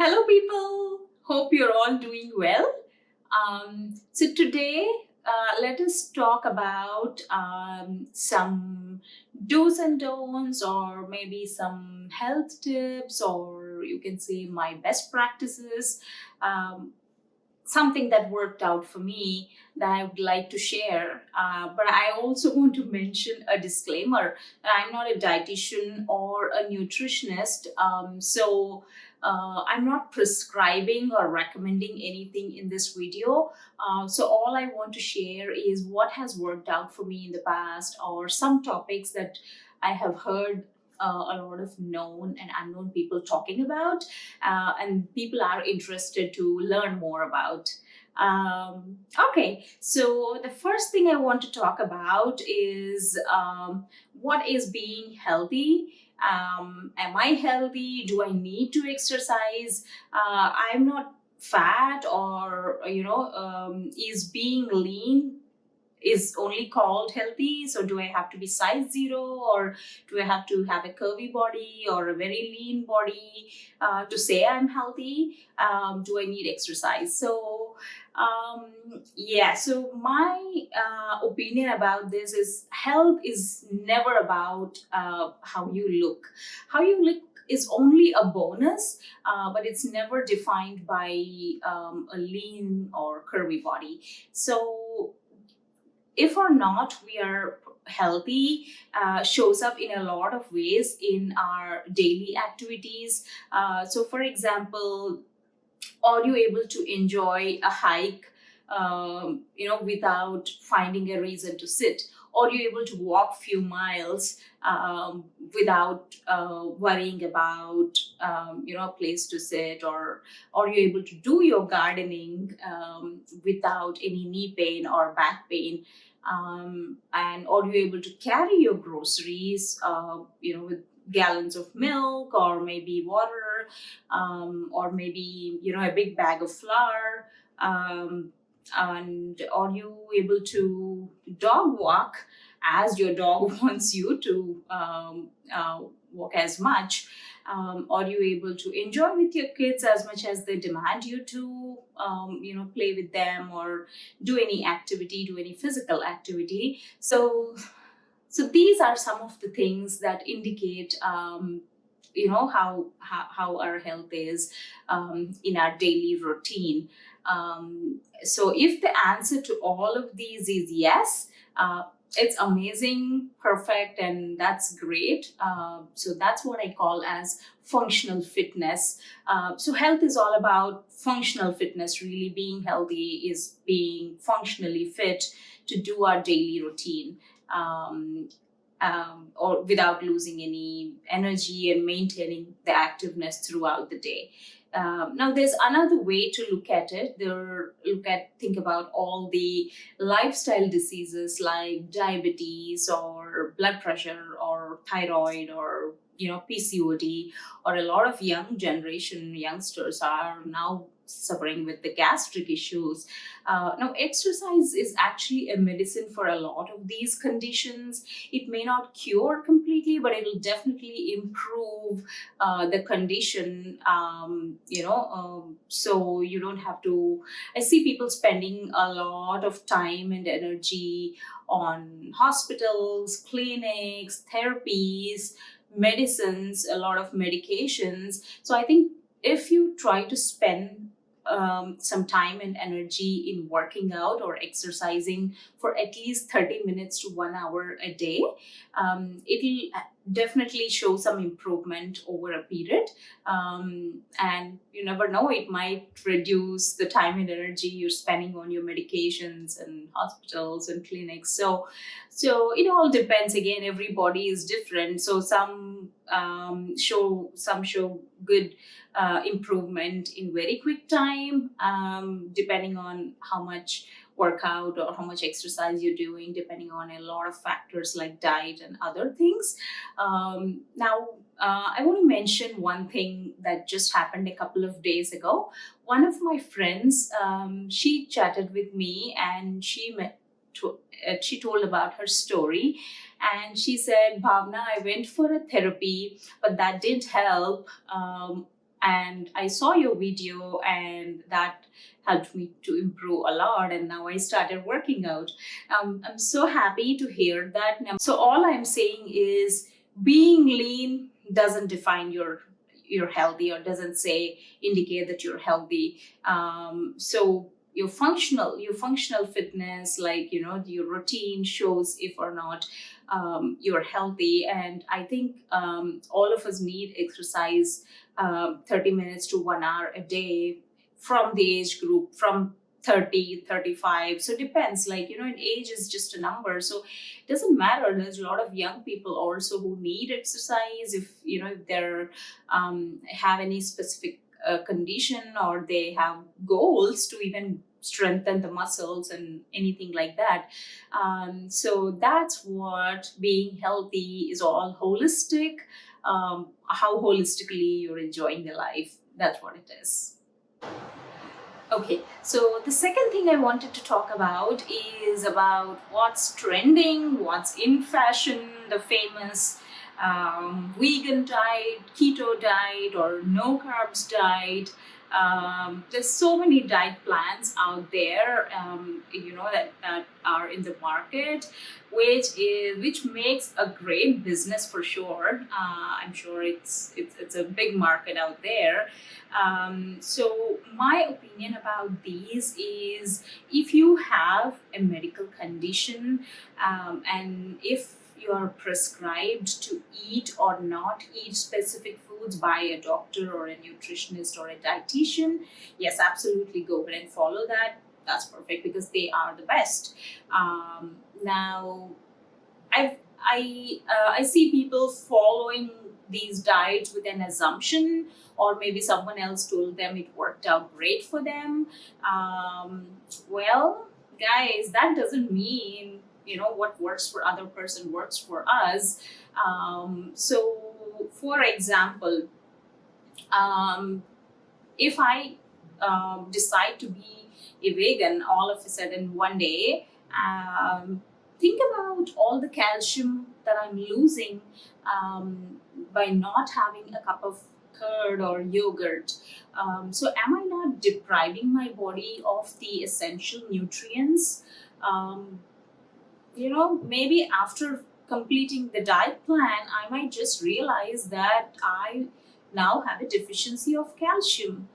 Hello, people. Hope you're all doing well. So, today, let us talk about some do's and don'ts, or maybe some health tips, or you can say my best practices. Um, Something that worked out for me that I would like to share. But I also want to mention a disclaimer that I'm not a dietitian or a nutritionist. I'm not prescribing or recommending anything in this video. So all I want to share is what has worked out for me in the past, or some topics that I have heard a lot of known and unknown people talking about, and people are interested to learn more about. Okay, so the first thing I want to talk about is what is being healthy. Am I healthy? Do I need to exercise? I'm not fat, or is being lean is only called healthy? So do I have to be size zero, or do I have to have a curvy body or a very lean body to say I'm healthy? Do I need exercise? So my opinion about this is health is never about how you look. How you look is only a bonus, but it's never defined by a lean or curvy body. So if or not we are healthy shows up in a lot of ways in our daily activities. So for example, are you able to enjoy a hike without finding a reason to sit? Or are you able to walk few miles without worrying about a place to sit? Or are you able to do your gardening without any knee pain or back pain? And are you able to carry your groceries with gallons of milk, or maybe water, or maybe a big bag of flour? And are you able to dog walk as your dog wants you to walk as much? Are you able to enjoy with your kids as much as they demand you to play with them, or do any activity, do any physical activity? So these are some of the things that indicate how our health is in our daily routine. So if the answer to all of these is yes, it's amazing, perfect, and that's great. So that's what I call as functional fitness. So health is all about functional fitness. Really, being healthy is being functionally fit to do our daily routine. Or without losing any energy, and maintaining the activeness throughout the day. Now, there's another way to look at it. Think about all the lifestyle diseases like diabetes, or blood pressure, or thyroid, or PCOD, or a lot of young generation youngsters are now suffering with the gastric issues. Now, exercise is actually a medicine for a lot of these conditions. It may not cure completely, but it will definitely improve the condition. So you don't have to. I see people spending a lot of time and energy on hospitals, clinics, therapies, medicines, a lot of medications. So I think if you try to spend some time and energy in working out or exercising for at least 30 minutes to 1 hour a day, it'll definitely show some improvement over a period. And you never know, it might reduce the time and energy you're spending on your medications and hospitals and clinics. So it all depends. Again, everybody is different. So some show good improvement in very quick time, depending on how much workout or how much exercise you're doing, depending on a lot of factors like diet and other things. Now, I want to mention one thing that just happened a couple of days ago. One of my friends, she chatted with me, and she told about her story. And she said, Bhavna, I went for a therapy, but that didn't help. and I saw your video, and that helped me to improve a lot, and now I started working out. I'm so happy to hear that. So all I'm saying is, being lean doesn't define you're healthy, or doesn't say indicate that you're healthy. So your functional fitness, like your routine, shows if or not you're healthy. And I think all of us need exercise, 30 minutes to 1 hour a day, from the age group from 30-35. So it depends, and age is just a number, so it doesn't matter. There's a lot of young people also who need exercise, if they're have any specific condition, or they have goals to even strengthen the muscles and anything like that. So that's what being healthy is all holistic. How holistically you're enjoying the life, that's what it is. Okay, so the second thing I wanted to talk about is about what's trending, what's in fashion, the famous vegan diet, keto diet, or no carbs diet. There's so many diet plans out there, that are in the market, which makes a great business for sure. I'm sure it's a big market out there. So my opinion about these is, if you have a medical condition, and if you are prescribed to eat or not eat specific foods by a doctor or a nutritionist or a dietitian, yes, absolutely go ahead and follow that. That's perfect, because they are the best. Now, I see people following these diets with an assumption, or maybe someone else told them it worked out great for them. Well, guys, that doesn't mean what works for other person works for us. So, for example, um, if I decide to be a vegan all of a sudden one day, think about all the calcium that I'm losing by not having a cup of curd or yogurt. So, am I not depriving my body of the essential nutrients? Um, Maybe after completing the diet plan, I might just realize that I now have a deficiency of calcium,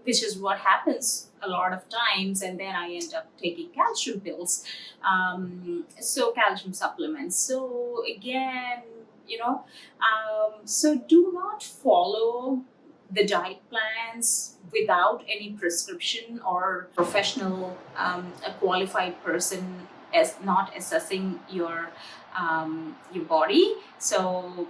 which is what happens a lot of times, and then I end up taking calcium pills, so calcium supplements. So again, so do not follow the diet plans without any prescription or professional, a qualified person as not assessing your body. So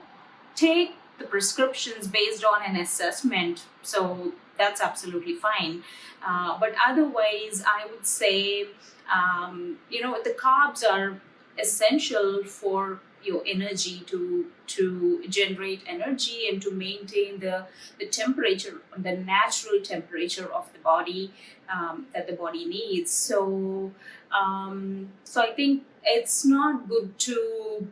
take the prescriptions based on an assessment. So that's absolutely fine. But otherwise, I would say, the carbs are essential for your energy, to generate energy and to maintain the temperature, the natural temperature of the body, that the body needs. So I think it's not good to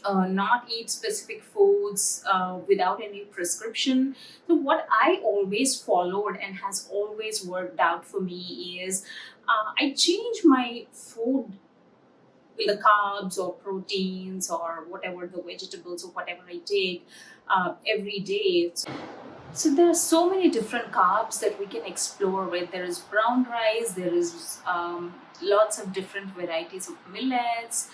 not eat specific foods without any prescription. So what I always followed and has always worked out for me is, I change my food, the carbs or proteins or whatever, the vegetables or whatever I take every day. So there are so many different carbs that we can explore with. There is brown rice, there is lots of different varieties of millets,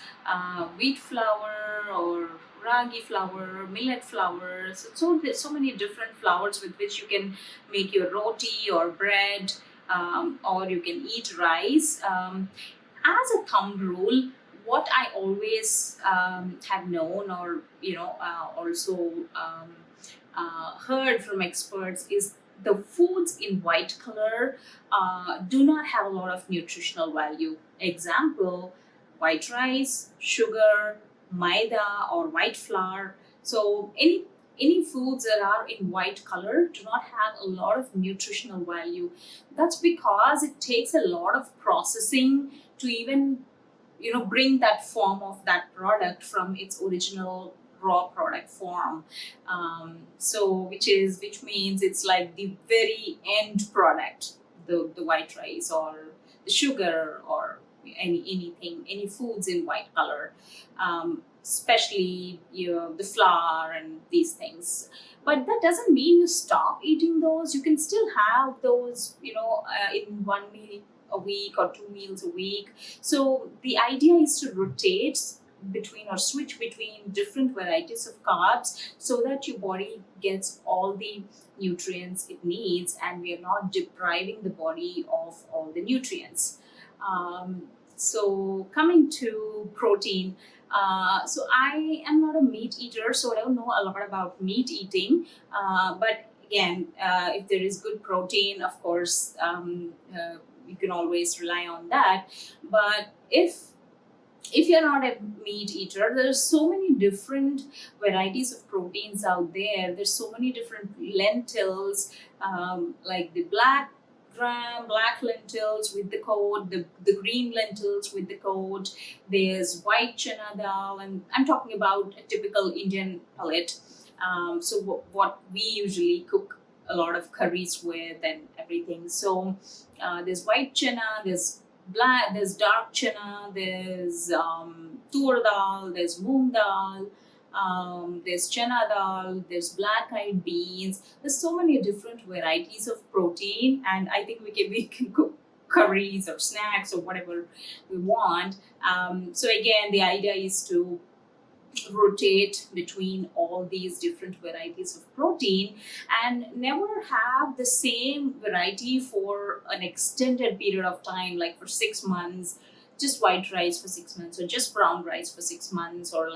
wheat flour or ragi flour, millet flour. So there's so many different flours with which you can make your roti or bread, or you can eat rice. As a thumb rule, what I always have known, or also heard from experts, is the foods in white color do not have a lot of nutritional value. Example: white rice, sugar, maida, or white flour. So any foods that are in white color do not have a lot of nutritional value. That's because it takes a lot of processing to even bring that form of that product from its original raw product form. Which means it's like the very end product, the white rice or the sugar or any foods in white color, especially the flour and these things. But that doesn't mean you stop eating those. You can still have those, in one meal a week or two meals a week. So the idea is to rotate between or switch between different varieties of carbs so that your body gets all the nutrients it needs and we are not depriving the body of all the nutrients. Um, so coming to protein, so I am not a meat eater, so I don't know a lot about meat eating. But again, if there is good protein, of course, you can always rely on that. But if you're not a meat eater, there's so many different varieties of proteins out there. There's so many different lentils, like the black lentils with the coat, the green lentils with the coat. There's white chana dal, and I'm talking about a typical Indian palette. So what we usually cook a lot of curries with and everything. So there's white chana, there's dark chana, there's tur dal, there's moong dal, there's chana dal, there's black eyed beans. There's so many different varieties of protein, and I think we can cook curries or snacks or whatever we want. So again, the idea is to rotate between all these different varieties of protein and never have the same variety for an extended period of time, like for 6 months just white rice for 6 months, or just brown rice for 6 months, or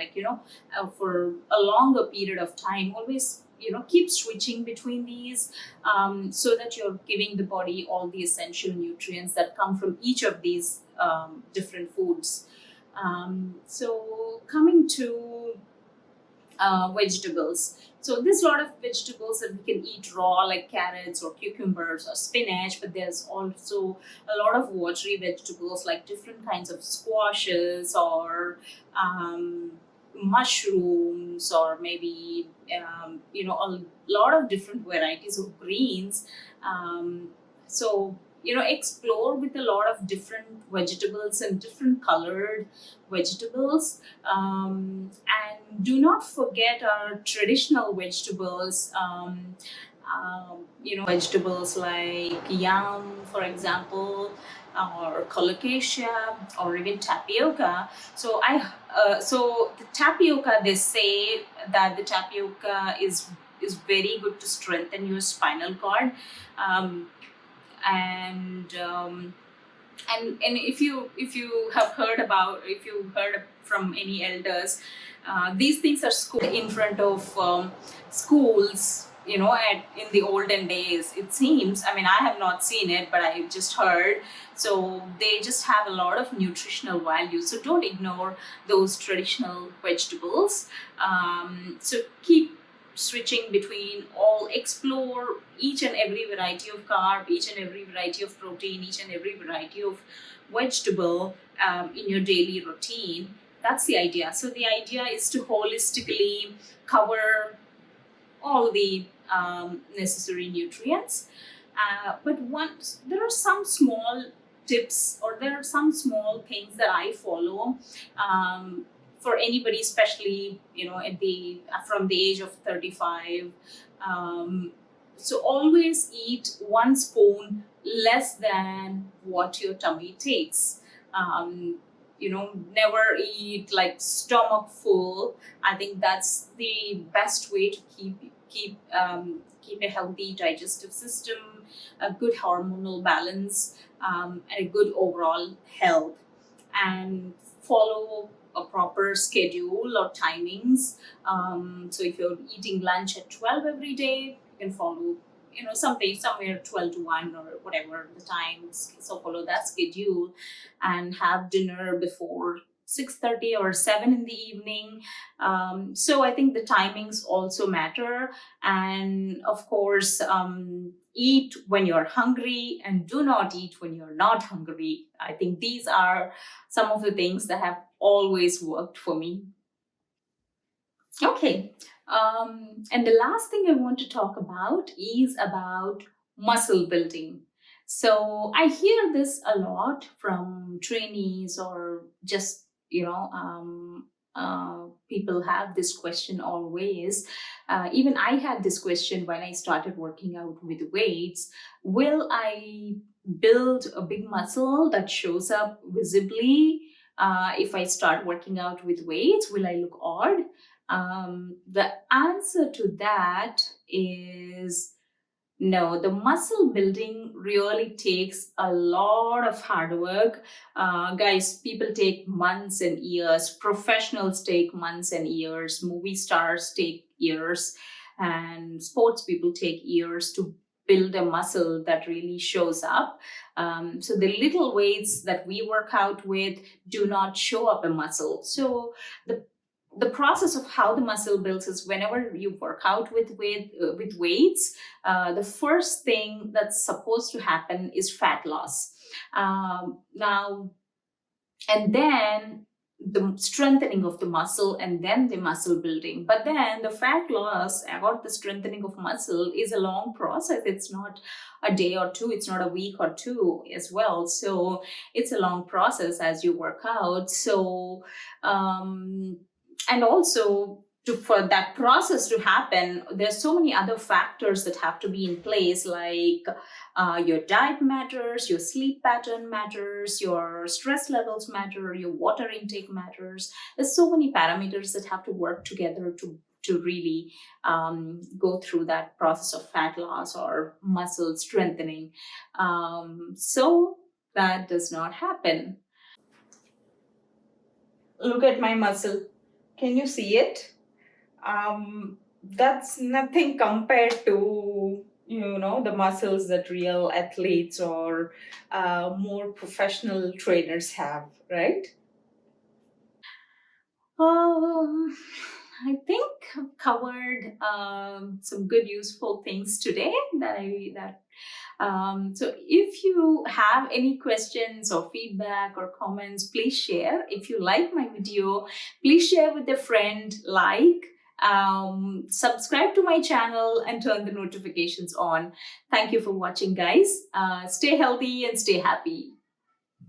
for a longer period of time. Always keep switching between these, so that you're giving the body all the essential nutrients that come from each of these different foods. So coming to vegetables. So there's a lot of vegetables that we can eat raw, like carrots or cucumbers or spinach, but there's also a lot of watery vegetables like different kinds of squashes or mushrooms, or maybe a lot of different varieties of greens. So explore with a lot of different vegetables and different colored vegetables, and do not forget our traditional vegetables. Vegetables like yam, for example, or colocasia, or even tapioca. So the tapioca, they say that the tapioca is very good to strengthen your spinal cord. Um, and if you have heard from any elders, these things are schooled in front of schools, in the olden days, it seems. I mean, I have not seen it, but I just heard. So they just have a lot of nutritional value, so don't ignore those traditional vegetables. So keep switching between all, explore each and every variety of carb, each and every variety of protein, each and every variety of vegetable, in your daily routine. That's the idea. So the idea is to holistically cover all the necessary nutrients. But once there are some small tips, or there are some small things that I follow, for anybody, especially at the from the age of 35. So always eat one spoon less than what your tummy takes. Never eat like stomach full. I think that's the best way to keep a healthy digestive system, a good hormonal balance, and a good overall health. And follow a proper schedule or timings. So if you're eating lunch at 12 every day, you can follow, somewhere 12 to 1 or whatever the times. So follow that schedule and have dinner before 6:30 or 7 in the evening. So I think the timings also matter. And of course, eat when you're hungry and do not eat when you're not hungry. I think these are some of the things that have always worked for me. Okay. And the last thing I want to talk about is about muscle building. So I hear this a lot from trainees or just, people have this question always. Even I had this question when I started working out with weights. Will I build a big muscle that shows up visibly if I start working out with weights? Will I look odd? The answer to that is no. The muscle building really takes a lot of hard work. Guys, people take months and years, professionals take months and years, movie stars take years, and sports people take years to build a muscle that really shows up. So the little weights that we work out with do not show up a muscle. So the the process of how the muscle builds is whenever you work out with weights, the first thing that's supposed to happen is fat loss. Now, and then the strengthening of the muscle, and then the muscle building. But then the fat loss or the strengthening of muscle is a long process. It's not a day or two, it's not a week or two as well. So it's a long process as you work out. So and also for that process to happen, there's so many other factors that have to be in place, like your diet matters, your sleep pattern matters, your stress levels matter, your water intake matters. There's so many parameters that have to work together to really go through that process of fat loss or muscle strengthening. So that does not happen. Look at my muscle. Can you see it? That's nothing compared to the muscles that real athletes or more professional trainers have, right? Um, I think I've covered some good, useful things today so if you have any questions or feedback or comments, please share. If you like my video, please share with a friend, subscribe to my channel and turn the notifications on. Thank you for watching, guys. Stay healthy and stay happy.